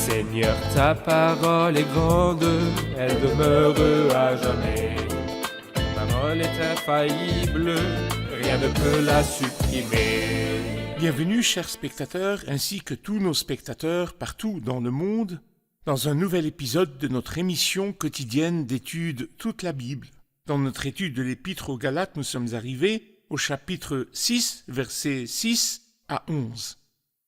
Seigneur, ta parole est grande, elle demeure à jamais. Ta parole est infaillible, rien ne peut la supprimer. Bienvenue, chers spectateurs, ainsi que tous nos spectateurs partout dans le monde, dans un nouvel épisode de notre émission quotidienne d'études toute la Bible. Dans notre étude de l'Épître aux Galates, nous sommes arrivés au chapitre 6, versets 6 à 11.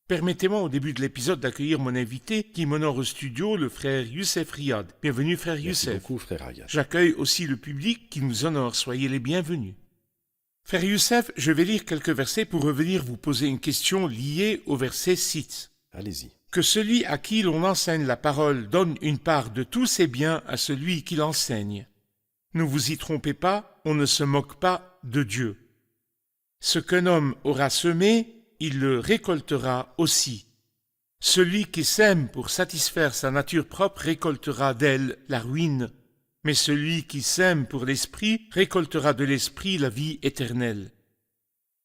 Permettez-moi au début de l'épisode d'accueillir mon invité qui m'honore au studio, le frère Youssef Riyad. Bienvenue, frère Youssef. Merci beaucoup, frère Riyad. J'accueille aussi le public qui nous honore. Soyez les bienvenus. Frère Youssef, je vais lire quelques versets pour revenir vous poser une question liée au verset 6. Allez-y. Que celui à qui l'on enseigne la parole donne une part de tous ses biens à celui qui l'enseigne. Ne vous y trompez pas, on ne se moque pas de Dieu. Ce qu'un homme aura semé, il le récoltera aussi. Celui qui sème pour satisfaire sa nature propre récoltera d'elle la ruine, mais celui qui sème pour l'esprit récoltera de l'esprit la vie éternelle.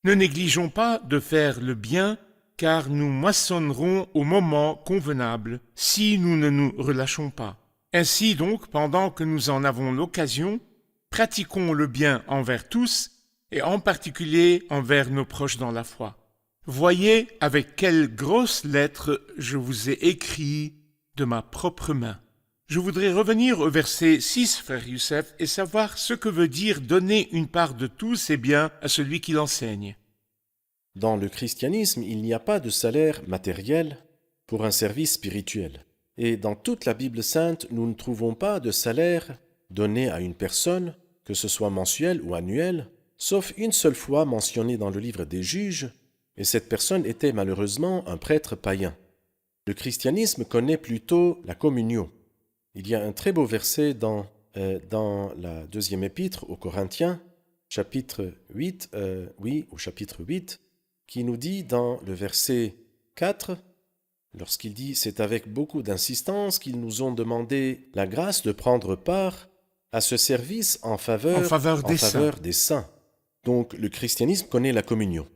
Ne négligeons pas de faire le bien, car nous moissonnerons au moment convenable, si nous ne nous relâchons pas. Ainsi donc, pendant que nous en avons l'occasion, pratiquons le bien envers tous, et en particulier envers nos proches dans la foi. Voyez avec quelles grosses lettres je vous ai écrit de ma propre main. Je voudrais revenir au verset 6, frère Youssef, et savoir ce que veut dire donner une part de tous ses biens à celui qui l'enseigne. Dans le christianisme, il n'y a pas de salaire matériel pour un service spirituel. Et dans toute la Bible sainte, nous ne trouvons pas de salaire donné à une personne, que ce soit mensuel ou annuel, sauf une seule fois mentionnée dans le livre des Juges, et cette personne était malheureusement un prêtre païen. Le christianisme connaît plutôt la communion. Il y a un très beau verset dans la deuxième épître aux Corinthiens, chapitre 8, qui nous dit dans le verset 4, lorsqu'il dit « C'est avec beaucoup d'insistance qu'ils nous ont demandé la grâce de prendre part à ce service en faveur des saints. » Donc le christianisme connaît la communion.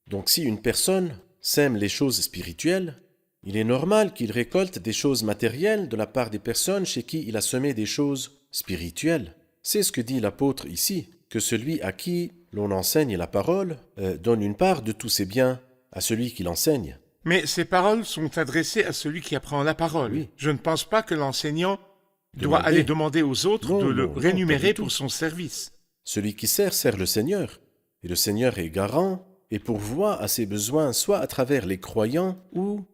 Donc si une personne sème les choses spirituelles, il est normal qu'il récolte des choses matérielles de la part des personnes chez qui il a semé des choses spirituelles. C'est ce que dit l'apôtre ici, que celui à qui l'on enseigne la parole donne une part de tous ses biens à celui qui l'enseigne. Mais ces paroles sont adressées à celui qui apprend la parole. Oui. Je ne pense pas que l'enseignant doit aller demander aux autres de le rémunérer pour son service. Celui qui sert le Seigneur, et le Seigneur est garant et pourvoit à ses besoins soit à travers les croyants ou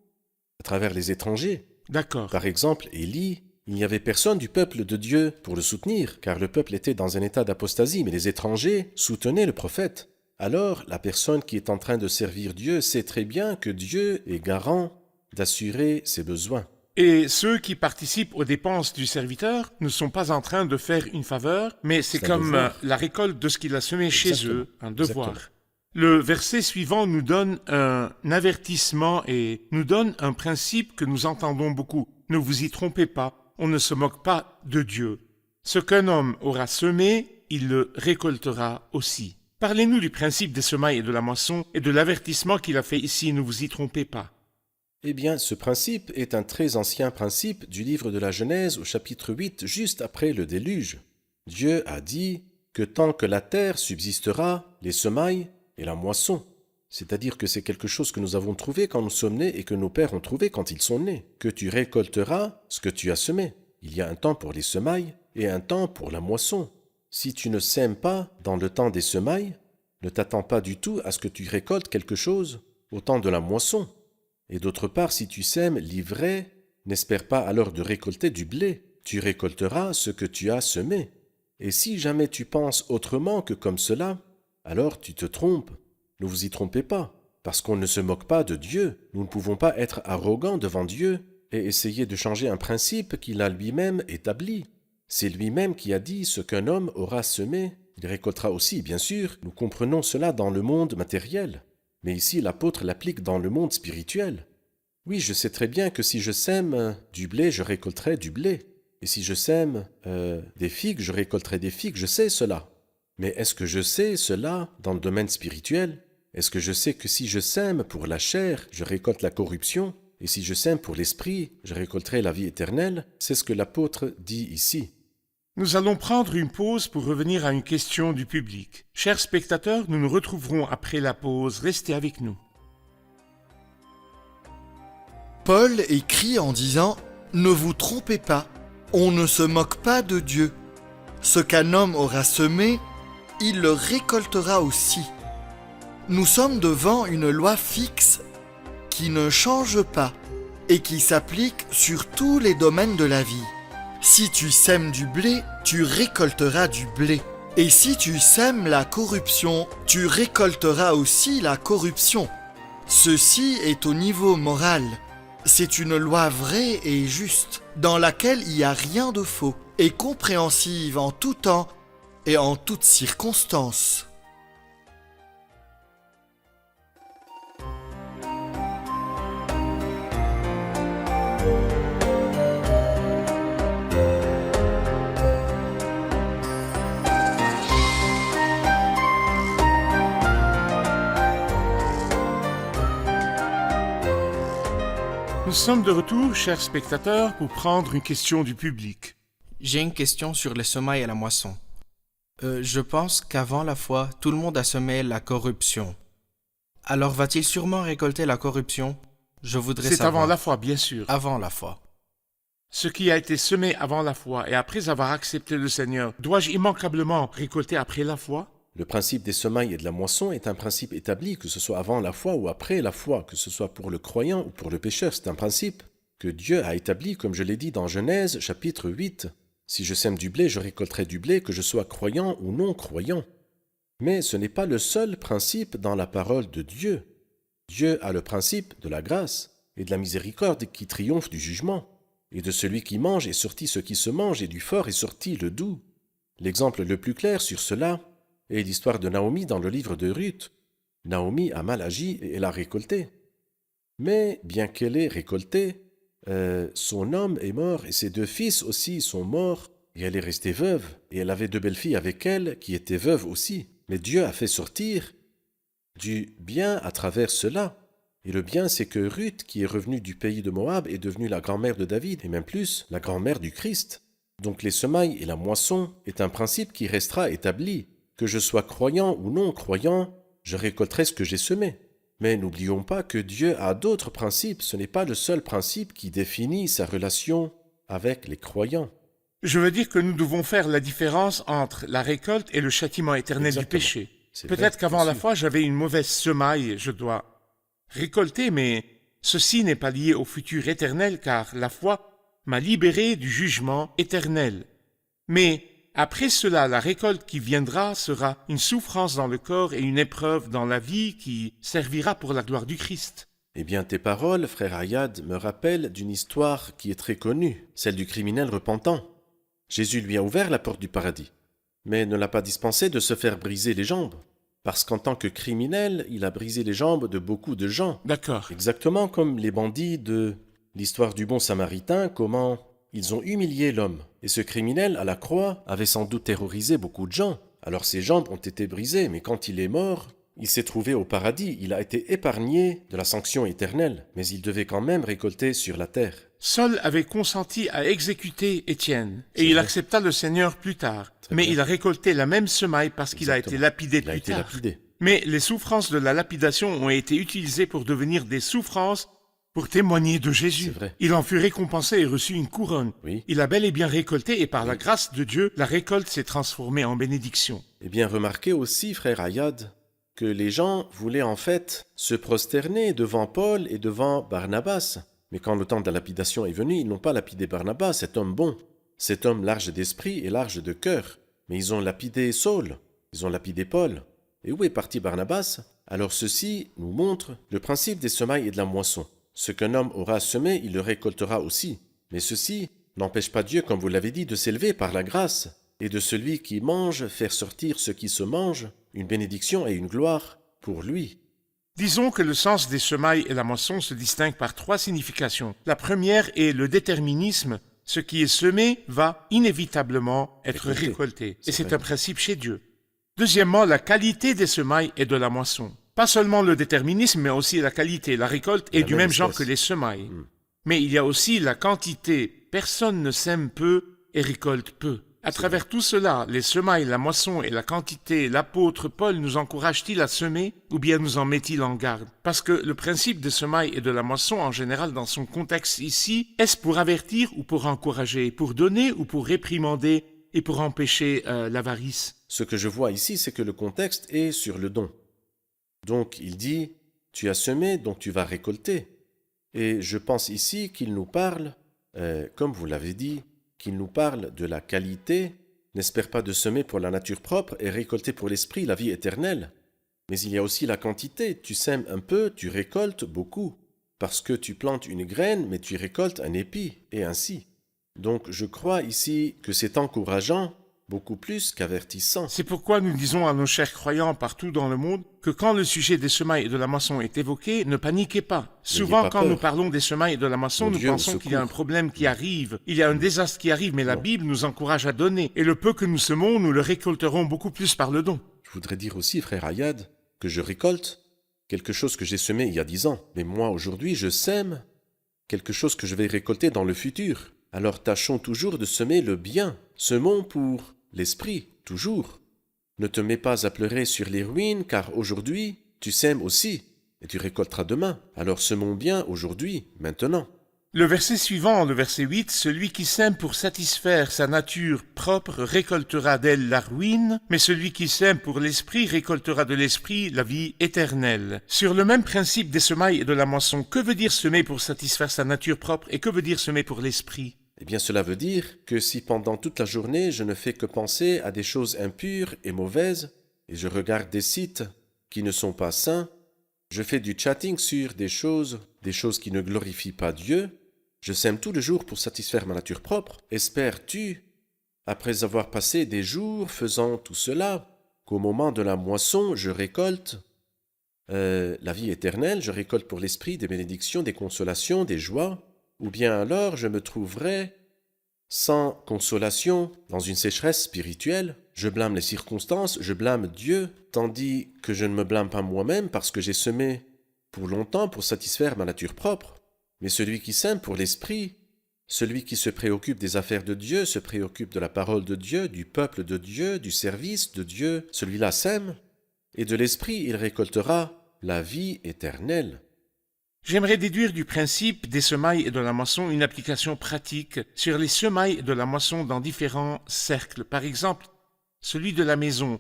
à travers les étrangers. D'accord. Par exemple, Élie, il n'y avait personne du peuple de Dieu pour le soutenir, car le peuple était dans un état d'apostasie, mais les étrangers soutenaient le prophète. Alors, la personne qui est en train de servir Dieu sait très bien que Dieu est garant d'assurer ses besoins. Et ceux qui participent aux dépenses du serviteur ne sont pas en train de faire une faveur, mais c'est comme la récolte de ce qu'il a semé chez eux, un devoir. Exactement. Le verset suivant nous donne un avertissement et nous donne un principe que nous entendons beaucoup. Ne vous y trompez pas, on ne se moque pas de Dieu. Ce qu'un homme aura semé, il le récoltera aussi. Parlez-nous du principe des semailles et de la moisson et de l'avertissement qu'il a fait ici, ne vous y trompez pas. Eh bien, ce principe est un très ancien principe du livre de la Genèse au chapitre 8, juste après le déluge. Dieu a dit que tant que la terre subsistera, les semailles et la moisson, c'est-à-dire que c'est quelque chose que nous avons trouvé quand nous sommes nés et que nos pères ont trouvé quand ils sont nés, que tu récolteras ce que tu as semé. Il y a un temps pour les semailles et un temps pour la moisson. Si tu ne sèmes pas dans le temps des semailles, ne t'attends pas du tout à ce que tu récoltes quelque chose au temps de la moisson. Et d'autre part, si tu sèmes l'ivraie, n'espère pas alors de récolter du blé. Tu récolteras ce que tu as semé. Et si jamais tu penses autrement que comme cela, alors tu te trompes. Ne vous y trompez pas, parce qu'on ne se moque pas de Dieu. Nous ne pouvons pas être arrogants devant Dieu et essayer de changer un principe qu'il a lui-même établi. C'est lui-même qui a dit ce qu'un homme aura semé, il récoltera aussi, bien sûr. Nous comprenons cela dans le monde matériel. Mais ici, l'apôtre l'applique dans le monde spirituel. Oui, je sais très bien que si je sème du blé, je récolterai du blé. Et si je sème des figues, je récolterai des figues. Je sais cela. Mais est-ce que je sais cela dans le domaine spirituel? Est-ce que je sais que si je sème pour la chair, je récolte la corruption? Et si je sème pour l'esprit, je récolterai la vie éternelle. C'est ce que l'apôtre dit ici. Nous allons prendre une pause pour revenir à une question du public. Chers spectateurs, nous nous retrouverons après la pause. Restez avec nous. Paul écrit en disant « Ne vous trompez pas, on ne se moque pas de Dieu. Ce qu'un homme aura semé, il le récoltera aussi. » Nous sommes devant une loi fixe qui ne change pas et qui s'applique sur tous les domaines de la vie. Si tu sèmes du blé, tu récolteras du blé. Et si tu sèmes la corruption, tu récolteras aussi la corruption. Ceci est au niveau moral. C'est une loi vraie et juste, dans laquelle il n'y a rien de faux, et compréhensive en tout temps et en toutes circonstances. Nous sommes de retour, chers spectateurs, pour prendre une question du public. J'ai une question sur les semailles et la moisson. Je pense qu'avant la foi, tout le monde a semé la corruption. Alors va-t-il sûrement récolter la corruption? Je voudrais C'est savoir. avant la foi, bien sûr. Avant la foi. Ce qui a été semé avant la foi et après avoir accepté le Seigneur, dois-je immanquablement récolter après la foi? Le principe des semailles et de la moisson est un principe établi, que ce soit avant la foi ou après la foi, que ce soit pour le croyant ou pour le pécheur. C'est un principe que Dieu a établi, comme je l'ai dit dans Genèse, chapitre 8. Si je sème du blé, je récolterai du blé, que je sois croyant ou non croyant. Mais ce n'est pas le seul principe dans la parole de Dieu. Dieu a le principe de la grâce et de la miséricorde qui triomphe du jugement. Et de celui qui mange est sorti ce qui se mange, et du fort est sorti le doux. L'exemple le plus clair sur cela est l'histoire de Naomi dans le livre de Ruth. Naomi a mal agi et elle a récolté. Mais bien qu'elle ait récolté, son homme est mort et ses 2 fils aussi sont morts et elle est restée veuve. Et elle avait 2 belles filles avec elle qui étaient veuves aussi. Mais Dieu a fait sortir du bien à travers cela. Et le bien, c'est que Ruth, qui est revenue du pays de Moab, est devenue la grand-mère de David, et même plus, la grand-mère du Christ. Donc les semailles et la moisson est un principe qui restera établi. Que je sois croyant ou non croyant, je récolterai ce que j'ai semé. Mais n'oublions pas que Dieu a d'autres principes. Ce n'est pas le seul principe qui définit sa relation avec les croyants. Je veux dire que nous devons faire la différence entre la récolte et le châtiment éternel Exactement. du péché. C'est Peut-être vrai, qu'avant bien la sûr. foi, j'avais une mauvaise semaille, je dois récolter, mais ceci n'est pas lié au futur éternel, car la foi m'a libéré du jugement éternel. Mais après cela, la récolte qui viendra sera une souffrance dans le corps et une épreuve dans la vie qui servira pour la gloire du Christ. Eh bien, tes paroles, frère Ayad, me rappellent d'une histoire qui est très connue, celle du criminel repentant. Jésus lui a ouvert la porte du paradis, mais ne l'a pas dispensé de se faire briser les jambes, parce qu'en tant que criminel, il a brisé les jambes de beaucoup de gens. D'accord. Exactement comme les bandits de l'histoire du bon samaritain, comment ils ont humilié l'homme. Et ce criminel, à la croix, avait sans doute terrorisé beaucoup de gens. Alors ses jambes ont été brisées, mais quand il est mort, il s'est trouvé au paradis. Il a été épargné de la sanction éternelle, mais il devait quand même récolter sur la terre. Saul avait consenti à exécuter Étienne, et C'est il vrai. accepta le Seigneur plus tard. Très Mais bien. il a récolté la même semaille parce qu'il a été Exactement. lapidé Il a plus été tard. lapidé. Mais les souffrances de la lapidation ont été utilisées pour devenir des souffrances pour témoigner de Jésus. C'est vrai. Il en fut récompensé et reçut une couronne. Oui. Il a bel et bien récolté et par la grâce de Dieu, la récolte s'est transformée en bénédiction. Eh bien, remarquez aussi, frère Ayad, que les gens voulaient en fait se prosterner devant Paul et devant Barnabas. Mais quand le temps de la lapidation est venu, ils n'ont pas lapidé Barnabas, cet homme bon, cet homme large d'esprit et large de cœur. Mais ils ont lapidé Saul, ils ont lapidé Paul. Et où est parti Barnabas? Alors ceci nous montre le principe des semailles et de la moisson. Ce qu'un homme aura semé, il le récoltera aussi. Mais ceci n'empêche pas Dieu, comme vous l'avez dit, de s'élever par la grâce, et de celui qui mange faire sortir ce qui se mange, une bénédiction et une gloire pour lui. Disons que le sens des semailles et la moisson se distinguent par 3 significations. La première est le déterminisme. Ce qui est semé va inévitablement être récolté. Et C'est c'est vrai. un principe chez Dieu. Deuxièmement, la qualité des semailles et de la moisson. Pas seulement le déterminisme, mais aussi la qualité. La récolte est La du même même genre espèce. que les semailles. Mm. Mais il y a aussi la quantité. Personne ne sème peu et récolte peu. À travers tout cela, les semailles, la moisson et la quantité, l'apôtre Paul nous encourage-t-il à semer ou bien nous en met-il en garde? Parce que le principe des semailles et de la moisson en général dans son contexte ici, est-ce pour avertir ou pour encourager, pour donner ou pour réprimander et pour empêcher l'avarice? Ce que je vois ici, c'est que le contexte est sur le don. Donc il dit, tu as semé, donc tu vas récolter. Et je pense ici qu'il nous parle, comme vous l'avez dit, qu'il nous parle de la qualité, n'espère pas de semer pour la nature propre et récolter pour l'esprit la vie éternelle. Mais il y a aussi la quantité, tu sèmes un peu, tu récoltes beaucoup. Parce que tu plantes une graine, mais tu récoltes un épi, et ainsi. Donc je crois ici que c'est encourageant, beaucoup plus qu'avertissant. C'est pourquoi nous disons à nos chers croyants partout dans le monde que quand le sujet des semailles et de la moisson est évoqué, ne paniquez pas. Souvent, pas quand peur. nous parlons des semailles et de la moisson, Mon nous Dieu nous pensons qu'il y a un secourt. problème qui arrive, il y a un désastre qui arrive, mais la Non. Bible nous encourage à donner. Et le peu que nous semons, nous le récolterons beaucoup plus par le don. Je voudrais dire aussi, frère Ayad, que je récolte quelque chose que j'ai semé il y a 10 ans. Mais moi, aujourd'hui, je sème quelque chose que je vais récolter dans le futur. Alors tâchons toujours de semer le bien. Semons pour l'esprit, toujours. Ne te mets pas à pleurer sur les ruines, car aujourd'hui, tu sèmes aussi, et tu récolteras demain. Alors semons bien aujourd'hui, maintenant. Le verset suivant, le verset 8, celui qui sème pour satisfaire sa nature propre récoltera d'elle la ruine, mais celui qui sème pour l'esprit récoltera de l'esprit la vie éternelle. Sur le même principe des semailles et de la moisson, que veut dire semer pour satisfaire sa nature propre et que veut dire semer pour l'esprit? Eh bien, cela veut dire que si pendant toute la journée je ne fais que penser à des choses impures et mauvaises, et je regarde des sites qui ne sont pas saints, je fais du chatting sur des choses qui ne glorifient pas Dieu, je sème tout le jour pour satisfaire ma nature propre. Espères-tu, après avoir passé des jours faisant tout cela, qu'au moment de la moisson, je récolte la vie éternelle, je récolte pour l'esprit des bénédictions, des consolations, des joies, ou bien alors je me trouverai sans consolation dans une sécheresse spirituelle. Je blâme les circonstances, je blâme Dieu, tandis que je ne me blâme pas moi-même parce que j'ai semé pour longtemps pour satisfaire ma nature propre. Mais celui qui sème pour l'esprit, celui qui se préoccupe des affaires de Dieu, se préoccupe de la parole de Dieu, du peuple de Dieu, du service de Dieu, celui-là sème, et de l'esprit il récoltera la vie éternelle. J'aimerais déduire du principe des semailles et de la moisson une application pratique sur les semailles et de la moisson dans différents cercles. Par exemple, celui de la maison,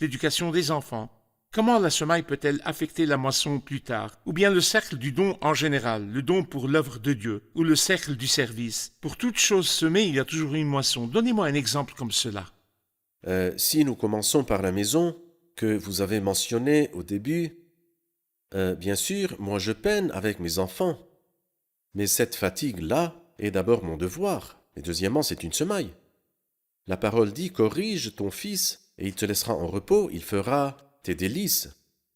l'éducation des enfants. Comment la semaille peut-elle affecter la moisson plus tard? Ou bien le cercle du don en général, le don pour l'œuvre de Dieu, ou le cercle du service. Pour toute chose semée, il y a toujours une moisson. Donnez-moi un exemple comme cela. Si nous commençons par la maison, que vous avez mentionné au début, bien sûr, moi je peine avec mes enfants. Mais cette fatigue-là est d'abord mon devoir, et deuxièmement, c'est une semaille. La parole dit, corrige ton fils, et il te laissera en repos, il fera tes délices.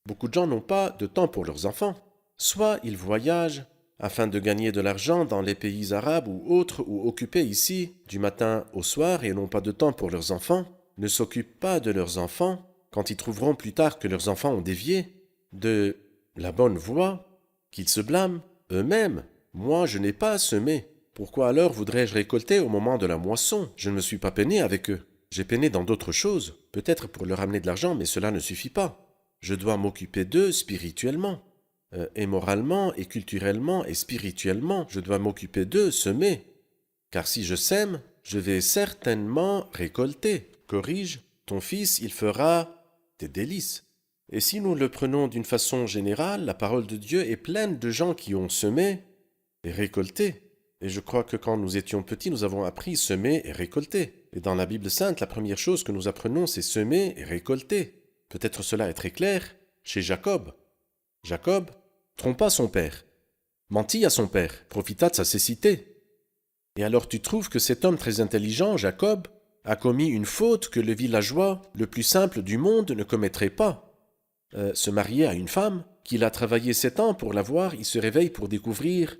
Beaucoup de gens n'ont pas de temps pour leurs enfants. Soit ils voyagent afin de gagner de l'argent dans les pays arabes ou autres, ou occupés ici du matin au soir et n'ont pas de temps pour leurs enfants, ne s'occupent pas de leurs enfants quand ils trouveront plus tard que leurs enfants ont dévié de la bonne voie, qu'ils se blâment eux-mêmes. Moi, je n'ai pas semé. Pourquoi alors voudrais-je récolter au moment de la moisson? Je ne me suis pas peiné avec eux. J'ai peiné dans d'autres choses, peut-être pour leur amener de l'argent, mais cela ne suffit pas. Je dois m'occuper d'eux spirituellement, et moralement, et culturellement, et spirituellement. Je dois m'occuper d'eux, semer. Car si je sème, je vais certainement récolter. Corrige, ton fils, il fera tes délices. Et si nous le prenons d'une façon générale, la parole de Dieu est pleine de gens qui ont semé et récolté. Et je crois que quand nous étions petits, nous avons appris semer et récolter. Et dans la Bible sainte, la première chose que nous apprenons, c'est semer et récolter. Peut-être cela est très clair chez Jacob. Jacob trompa son père, mentit à son père, profita de sa cécité. Et alors tu trouves que cet homme très intelligent, Jacob, a commis une faute que le villageois le plus simple du monde ne commettrait pas. Se marier à une femme, qu'il a travaillé 7 ans pour la voir, il se réveille pour découvrir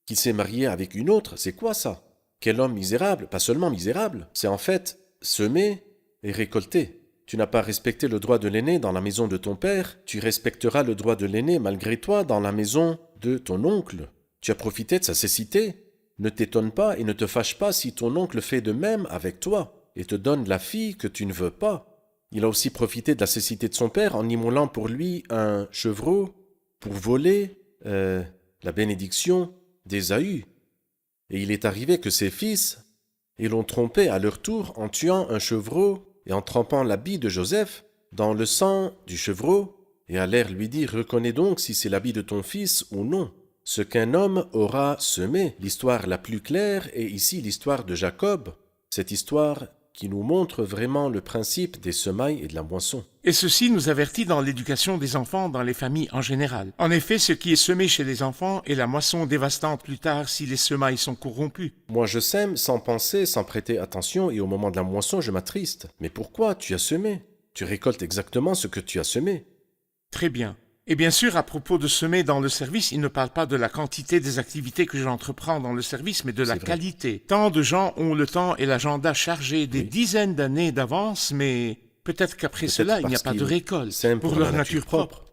qu'il s'est marié avec une autre. C'est quoi ça? Quel homme misérable, pas seulement misérable, c'est en fait semer et récolter. tu n'as pas respecté le droit de l'aîné dans la maison de ton père, tu respecteras le droit de l'aîné malgré toi dans la maison de ton oncle. Tu as profité de sa cécité. Ne t'étonne pas et ne te fâche pas si ton oncle fait de même avec toi et te donne la fille que tu ne veux pas. Il a aussi profité de la cécité de son père en immolant pour lui un chevreau pour voler la bénédiction d'Ésaü. Et il est arrivé que ses fils l'ont trompé à leur tour en tuant un chevreau et en trempant l'habit de Joseph dans le sang du chevreau, et allèrent lui dire « Reconnais donc si c'est l'habit de ton fils ou non. Ce qu'un homme aura semé. » L'histoire la plus claire est ici l'histoire de Jacob, cette histoire qui nous montre vraiment le principe des semailles et de la moisson. Et ceci nous avertit dans l'éducation des enfants dans les familles en général. En effet, ce qui est semé chez les enfants est la moisson dévastante plus tard si les semailles sont corrompues. Moi je sème sans penser, sans prêter attention, et au moment de la moisson je m'attriste. Mais pourquoi? Tu as semé. Tu récoltes exactement ce que tu as semé. Très bien. Et bien sûr, à propos de semer dans le service, il ne parle pas de la quantité des activités que j'entreprends dans le service, mais de la qualité. Tant de gens ont le temps et l'agenda chargés des dizaines d'années d'avance, mais peut-être qu'après cela, il n'y a pas de récolte pour leur nature propre.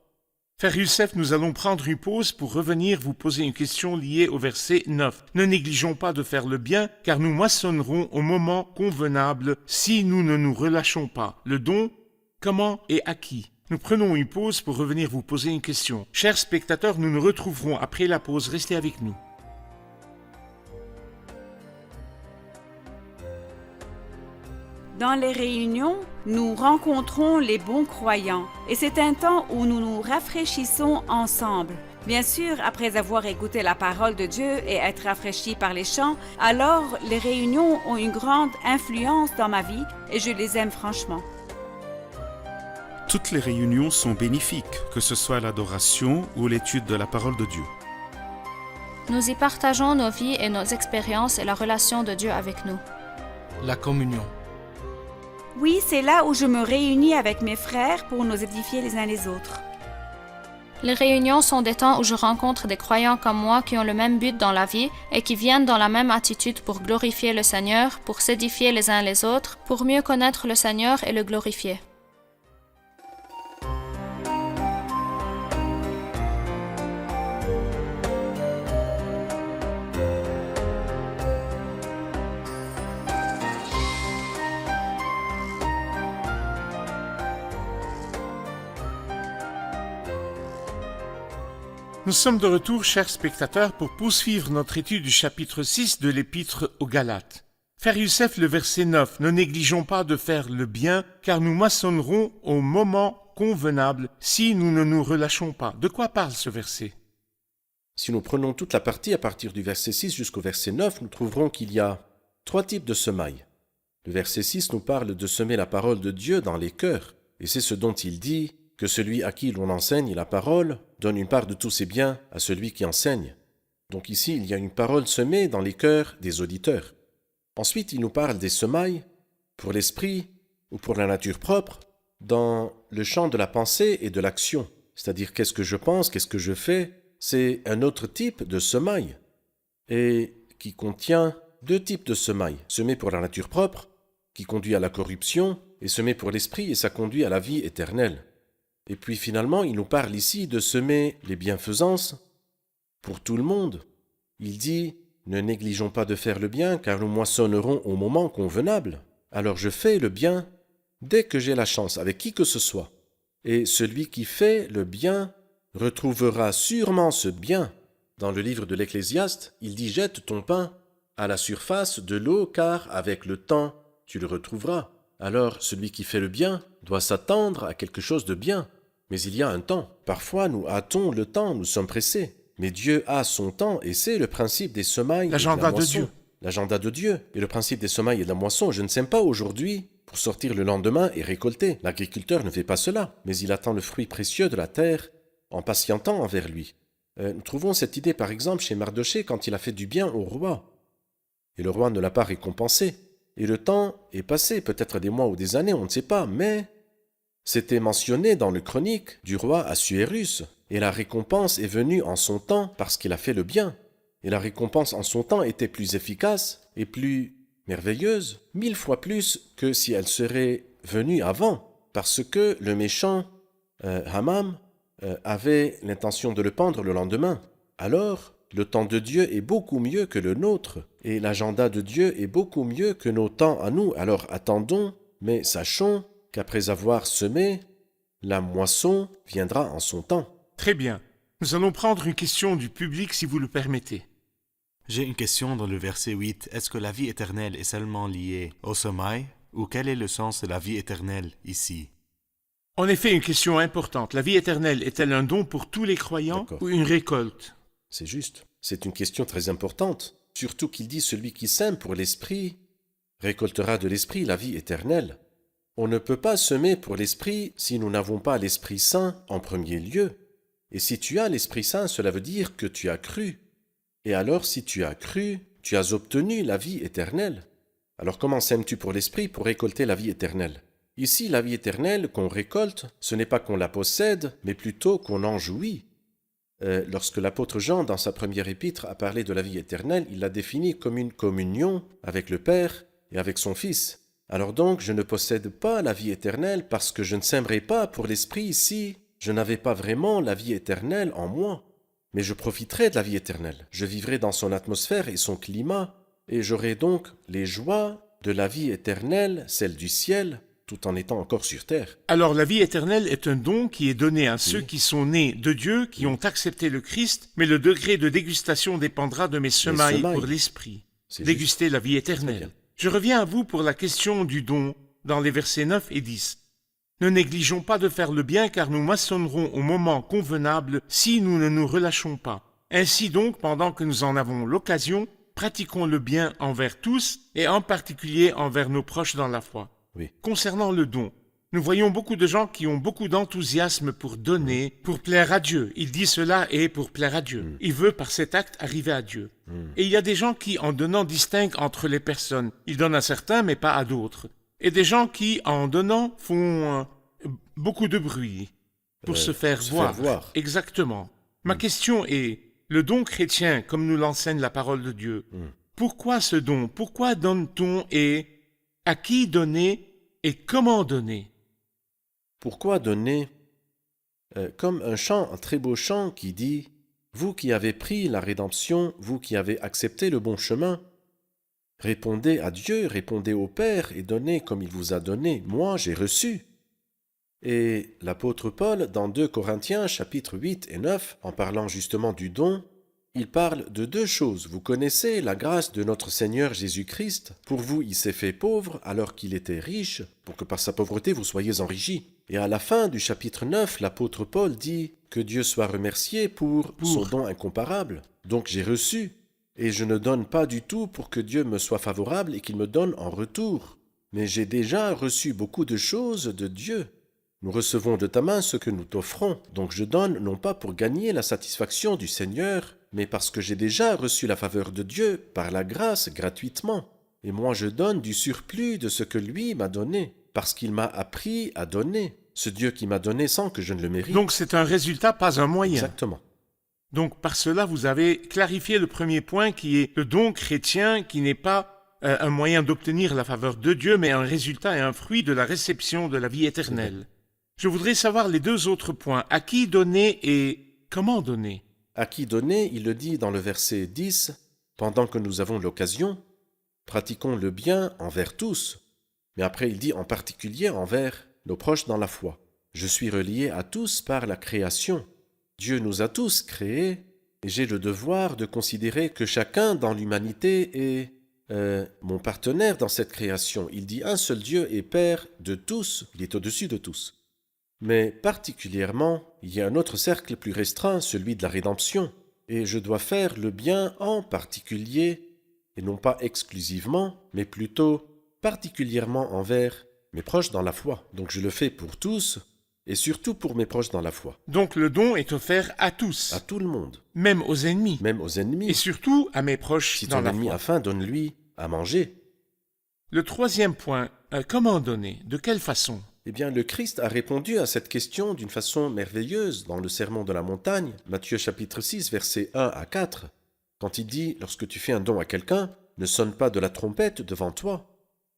Frère Youssef, nous allons prendre une pause pour revenir vous poser une question liée au verset 9. Ne négligeons pas de faire le bien, car nous moissonnerons au moment convenable si nous ne nous relâchons pas. Le don, comment et à qui? Nous prenons une pause pour revenir vous poser une question. Chers spectateurs, nous nous retrouverons après la pause. Restez avec nous. Dans les réunions, nous rencontrons les bons croyants et c'est un temps où nous nous rafraîchissons ensemble. Bien sûr, après avoir écouté la parole de Dieu et être rafraîchis par les chants, alors les réunions ont une grande influence dans ma vie et je les aime franchement. Toutes les réunions sont bénéfiques, que ce soit l'adoration ou l'étude de la parole de Dieu. Nous y partageons nos vies et nos expériences et la relation de Dieu avec nous. La communion. Oui, c'est là où je me réunis avec mes frères pour nous édifier les uns les autres. Les réunions sont des temps où je rencontre des croyants comme moi qui ont le même but dans la vie et qui viennent dans la même attitude pour glorifier le Seigneur, pour s'édifier les uns les autres, pour mieux connaître le Seigneur et le glorifier. Nous sommes de retour, chers spectateurs, pour poursuivre notre étude du chapitre 6 de l'Épître aux Galates. Frère Youssef, le verset 9, « Ne négligeons pas de faire le bien, car nous moissonnerons au moment convenable si nous ne nous relâchons pas. » De quoi parle ce verset? Si nous prenons toute la partie à partir du verset 6 jusqu'au verset 9, nous trouverons qu'il y a 3 types de semailles. Le verset 6 nous parle de semer la parole de Dieu dans les cœurs, et c'est ce dont il dit que celui à qui l'on enseigne la parole donne une part de tous ses biens à celui qui enseigne. Donc ici, il y a une parole semée dans les cœurs des auditeurs. Ensuite, il nous parle des semailles pour l'esprit ou pour la nature propre dans le champ de la pensée et de l'action. C'est-à-dire qu'est-ce que je pense, qu'est-ce que je fais. C'est un autre type de semaille et qui contient 2 types de semailles. Semé pour la nature propre, qui conduit à la corruption, et semé pour l'esprit, et ça conduit à la vie éternelle. Et puis finalement, il nous parle ici de semer les bienfaisances pour tout le monde. Il dit « Ne négligeons pas de faire le bien, car nous moissonnerons au moment convenable. » Alors je fais le bien dès que j'ai la chance, avec qui que ce soit. Et celui qui fait le bien retrouvera sûrement ce bien. Dans le livre de l'Ecclésiaste, il dit « Jette ton pain à la surface de l'eau, car avec le temps, tu le retrouveras. » Alors celui qui fait le bien doit s'attendre à quelque chose de bien. Mais il y a un temps. Parfois, nous hâtons le temps, nous sommes pressés. Mais Dieu a son temps, et c'est le principe des semailles et de la moisson. Dieu. L'agenda de Dieu. Et le principe des semailles et de la moisson. Je ne sème pas aujourd'hui pour sortir le lendemain et récolter. L'agriculteur ne fait pas cela, mais il attend le fruit précieux de la terre en patientant envers lui. Nous trouvons cette idée par exemple chez Mardochée quand il a fait du bien au roi. Et le roi ne l'a pas récompensé. Et le temps est passé, peut-être des mois ou des années, on ne sait pas, mais c'était mentionné dans le chronique du roi Assuérus. Et la récompense est venue en son temps parce qu'il a fait le bien. Et la récompense en son temps était plus efficace et plus merveilleuse, 1000 fois plus que si elle serait venue avant. parce que le méchant Haman avait l'intention de le pendre le lendemain. Alors, le temps de Dieu est beaucoup mieux que le nôtre, et l'agenda de Dieu est beaucoup mieux que nos temps à nous. Alors attendons, mais sachons qu'après avoir semé, la moisson viendra en son temps. Très bien. Nous allons prendre une question du public si vous le permettez. J'ai une question dans le verset 8. Est-ce que la vie éternelle est seulement liée au sommeil ou quel est le sens de la vie éternelle ici? En effet, une question importante. La vie éternelle est-elle un don pour tous les croyants D'accord. ou une récolte? C'est juste. C'est une question très importante. Surtout qu'il dit celui qui sème pour l'esprit récoltera de l'esprit la vie éternelle. On ne peut pas semer pour l'esprit si nous n'avons pas l'Esprit Saint en premier lieu. Et si tu as l'Esprit Saint, cela veut dire que tu as cru. Et alors, si tu as cru, tu as obtenu la vie éternelle. Alors comment sèmes-tu pour l'esprit pour récolter la vie éternelle? Ici, la vie éternelle qu'on récolte, ce n'est pas qu'on la possède, mais plutôt qu'on en jouit. Lorsque l'apôtre Jean, dans sa première épître, a parlé de la vie éternelle, il l'a définie comme une communion avec le Père et avec son Fils. Alors donc, je ne possède pas la vie éternelle parce que je ne sèmerai pas pour l'esprit ici. Je n'avais pas vraiment la vie éternelle en moi. Mais je profiterai de la vie éternelle. Je vivrai dans son atmosphère et son climat, et j'aurai donc les joies de la vie éternelle, celle du ciel, tout en étant encore sur terre. Alors la vie éternelle est un don qui est donné à ceux qui sont nés de Dieu, qui ont accepté le Christ, mais le degré de dégustation dépendra de mes semailles pour l'esprit. C'est Déguster la vie Très éternelle. bien. Je reviens à vous pour la question du don dans les versets 9 et 10. Ne négligeons pas de faire le bien, car nous moissonnerons au moment convenable si nous ne nous relâchons pas. Ainsi donc, pendant que nous en avons l'occasion, pratiquons le bien envers tous, et en particulier envers nos proches dans la foi. Oui. Concernant le don, nous voyons beaucoup de gens qui ont beaucoup d'enthousiasme pour donner, pour plaire à Dieu. Il dit cela et pour plaire à Dieu. Il veut par cet acte arriver à Dieu. Et il y a des gens qui, en donnant, distinguent entre les personnes. Ils donnent à certains, mais pas à d'autres. Et des gens qui, en donnant, font beaucoup de bruit pour se faire voir. Exactement. Ma question est, le don chrétien, comme nous l'enseigne la parole de Dieu, pourquoi ce don? Pourquoi donne-t-on et à qui donner et comment donner? Pourquoi donner comme un chant, un très beau chant qui dit « Vous qui avez pris la rédemption, vous qui avez accepté le bon chemin, répondez à Dieu, répondez au Père et donnez comme il vous a donné. Moi, j'ai reçu. » Et l'apôtre Paul, dans 2 Corinthiens, chapitres 8 et 9, en parlant justement du don, il parle de deux choses. Vous connaissez la grâce de notre Seigneur Jésus-Christ. Pour vous, il s'est fait pauvre alors qu'il était riche, pour que par sa pauvreté vous soyez enrichis. Et à la fin du chapitre 9, l'apôtre Paul dit que Dieu soit remercié pour son don incomparable. Donc j'ai reçu, et je ne donne pas du tout pour que Dieu me soit favorable et qu'il me donne en retour. Mais j'ai déjà reçu beaucoup de choses de Dieu. Nous recevons de ta main ce que nous t'offrons. Donc je donne non pas pour gagner la satisfaction du Seigneur, mais parce que j'ai déjà reçu la faveur de Dieu par la grâce gratuitement. Et moi je donne du surplus de ce que lui m'a donné, parce qu'il m'a appris à donner, ce Dieu qui m'a donné sans que je ne le mérite. Donc c'est un résultat, pas un moyen. Exactement. Donc par cela, vous avez clarifié le premier point qui est le don chrétien qui n'est pas un moyen d'obtenir la faveur de Dieu, mais un résultat et un fruit de la réception de la vie éternelle. Je voudrais savoir les deux autres points. À qui donner et comment donner? À qui donner, il le dit dans le verset 10, « Pendant que nous avons l'occasion, pratiquons le bien envers tous. » Mais après, il dit en particulier envers nos proches dans la foi. Je suis relié à tous par la création. Dieu nous a tous créés, et j'ai le devoir de considérer que chacun dans l'humanité est mon partenaire dans cette création. Il dit un seul Dieu est Père de tous, il est au-dessus de tous. Mais particulièrement, il y a un autre cercle plus restreint, celui de la rédemption, et je dois faire le bien en particulier, et non pas exclusivement, mais plutôt particulièrement envers mes proches dans la foi. Donc je le fais pour tous, et surtout pour mes proches dans la foi. Donc le don est offert à tous, À tout le monde, même aux ennemis, même aux ennemis. et surtout à mes proches Si dans ton la ennemi foi. a faim, donne-lui à manger. Le troisième point, comment donner? De quelle façon? Eh bien, le Christ a répondu à cette question d'une façon merveilleuse dans le Sermon de la montagne, Matthieu chapitre 6, versets 1 à 4, quand il dit « Lorsque tu fais un don à quelqu'un, ne sonne pas de la trompette devant toi,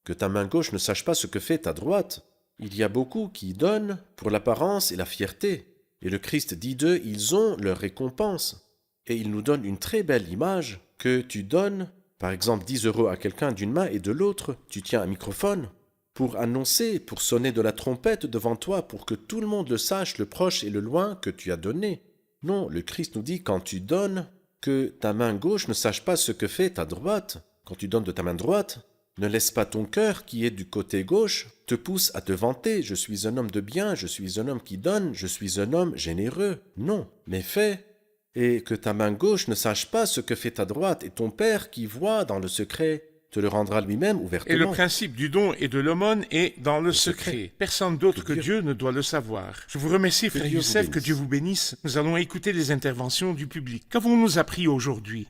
que ta main gauche ne sache pas ce que fait ta droite, Il y a beaucoup qui donnent pour l'apparence et la fierté. Et le Christ dit d'eux, ils ont leur récompense. Et il nous donne une très belle image que tu donnes, par exemple 10 € à quelqu'un d'une main et de l'autre, tu tiens un microphone pour annoncer, pour sonner de la trompette devant toi, pour que tout le monde le sache, le proche et le loin, que tu as donné. Non, le Christ nous dit quand tu donnes, que ta main gauche ne sache pas ce que fait ta droite. Quand tu donnes de ta main droite, ne laisse pas ton cœur qui est du côté gauche te pousse à te vanter. Je suis un homme de bien, je suis un homme qui donne, je suis un homme généreux. Non, mais fais. Et que ta main gauche ne sache pas ce que fait ta droite, et ton Père qui voit dans le secret te le rendra lui-même ouvertement. Et le principe du don et de l'aumône est dans le secret. Personne d'autre que Dieu ne doit le savoir. Je vous remercie, frère Dieu vous Youssef, que bénisse. Dieu vous bénisse. Nous allons écouter les interventions du public. Qu'avons-nous appris aujourd'hui?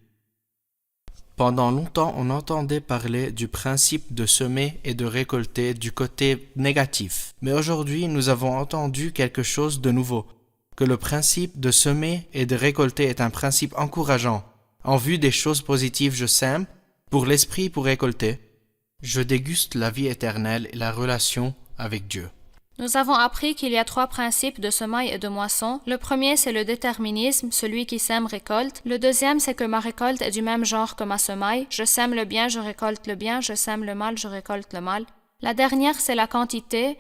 Pendant longtemps, on entendait parler du principe de semer et de récolter du côté négatif. Mais aujourd'hui, nous avons entendu quelque chose de nouveau, que le principe de semer et de récolter est un principe encourageant. En vue des choses positives, je sème, pour l'esprit pour récolter. Je déguste la vie éternelle et la relation avec Dieu. Nous avons appris qu'il y a 3 principes de semaille et de moisson. Le premier, c'est le déterminisme, celui qui sème récolte. Le deuxième, c'est que ma récolte est du même genre que ma semaille. Je sème le bien, je récolte le bien, je sème le mal, je récolte le mal. La dernière, c'est la quantité.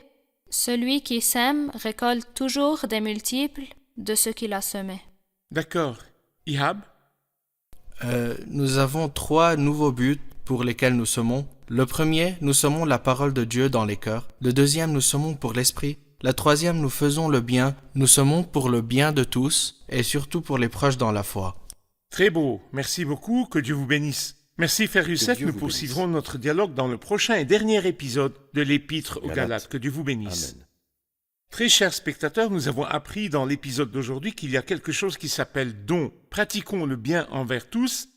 Celui qui sème récolte toujours des multiples de ce qu'il a semé. D'accord. Ihab? Nous avons 3 nouveaux buts pour lesquels nous semons. Le premier, nous semons la parole de Dieu dans les cœurs. Le deuxième, nous semons pour l'esprit. La troisième, nous faisons le bien. Nous semons pour le bien de tous et surtout pour les proches dans la foi. Très beau. Merci beaucoup. Que Dieu vous bénisse. Merci, frère Youssef. Dieu Nous vous poursuivrons notre dialogue dans le prochain et dernier épisode de l'Épître aux Galates. Que Dieu vous bénisse. Amen. Très chers spectateurs, nous avons appris dans l'épisode d'aujourd'hui qu'il y a quelque chose qui s'appelle don. Pratiquons le bien envers tous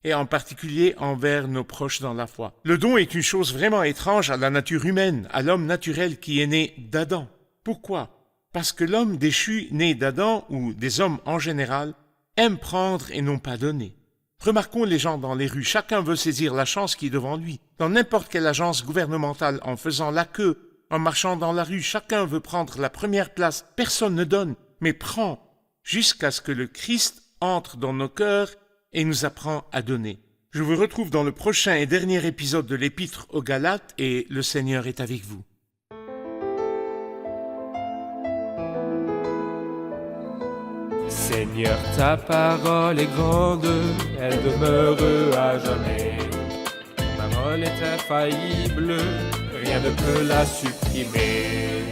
et en particulier envers nos proches dans la foi. Le don est une chose vraiment étrange à la nature humaine, à l'homme naturel qui est né d'Adam. Pourquoi? Parce que l'homme déchu né d'Adam, ou des hommes en général, aime prendre et non pas donner. Remarquons les gens dans les rues, chacun veut saisir la chance qui est devant lui. Dans n'importe quelle agence gouvernementale, en faisant la queue, en marchant dans la rue, chacun veut prendre la première place. Personne ne donne, mais prend, jusqu'à ce que le Christ entre dans nos cœurs et nous apprend à donner. Je vous retrouve dans le prochain et dernier épisode de l'Épître aux Galates et le Seigneur est avec vous. Seigneur, ta parole est grande, elle demeure à jamais. Ta parole est infaillible, rien ne peut la supprimer.